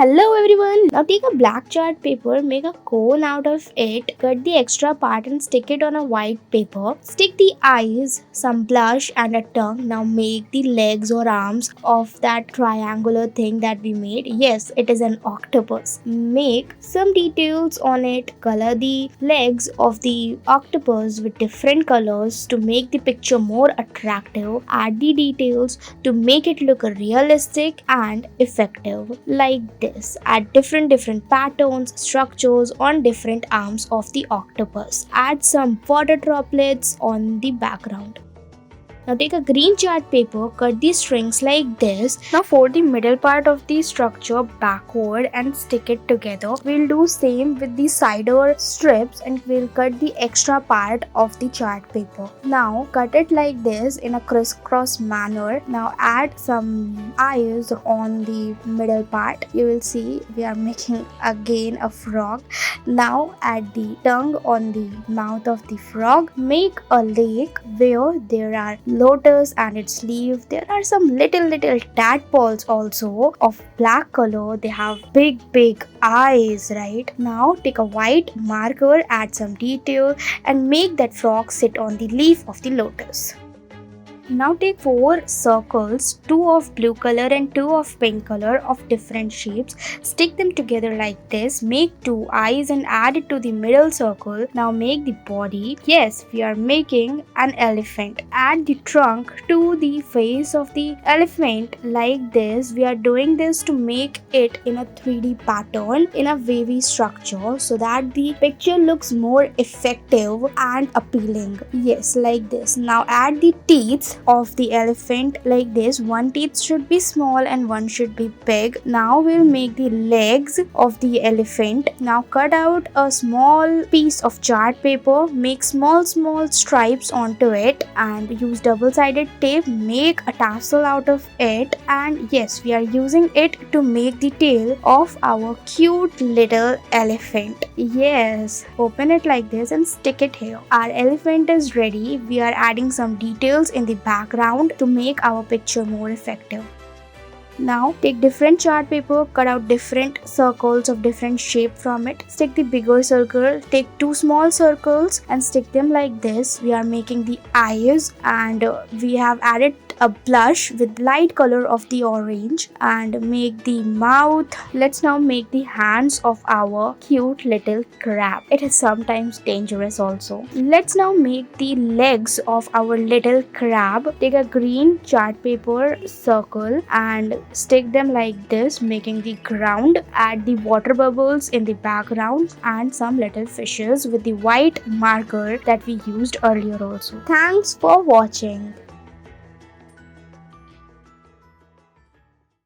Hello everyone. Now take a black chart paper, make a cone out of it, cut the extra part and stick it on a white paper. Stick the eyes, some blush and a tongue. Now make the legs or arms of that triangular thing that we made. Yes, it is an octopus. Make some details on it. Color the legs of the octopus with different colors to make the picture more attractive. Add the details to make it look realistic and effective. Like this, add different patterns, structures on different arms of the octopus. Add some water droplets on the background. Now take a green chart paper, cut the strings like this. Now fold the middle part of the structure backward and stick it together. We'll do same with the cider strips and we'll cut the extra part of the chart paper. Now cut it like this in a crisscross manner. Now add some eyes on the middle part. You will see we are making again a frog. Now add the tongue on the mouth of the frog. Make a lake where there are lotus and its leaf. There are some little tadpoles also of black color. They have big eyes, right? Now take a white marker, add some detail and make that frog sit on the leaf of the lotus. Now take 4 circles, 2 of blue color and 2 of pink color of different shapes. Stick them together like this. Make 2 eyes and add it to the middle circle. Now make the body. Yes, we are making an elephant. Add the trunk to the face of the elephant like this. We are doing this to make it in a 3D pattern, in a wavy structure, so that the picture looks more effective and appealing. Yes, like this. Now add the teeth of the elephant like this. One teeth should be small and one should be big. Now we'll make the legs of the elephant. Now cut out a small piece of chart paper, make small stripes onto it and use double-sided tape. Make a tassel out of it, and yes, we are using it to make the tail of our cute little elephant. Yes, open it like this and stick it here. Our elephant is ready. We are adding some details in the background to make our picture more effective. Now take different chart paper, cut out different circles of different shape from it. Stick the bigger circle, take 2 small circles and stick them like this. We are making the eyes and we have added a blush with light color of the orange and make the mouth. Let's now make the hands of our cute little crab. It is sometimes dangerous also. Let's now make the legs of our little crab. Take a green chart paper circle and stick them like this, making the ground. Add the water bubbles in the background and some little fishes with the white marker that we used earlier also. Thanks for watching.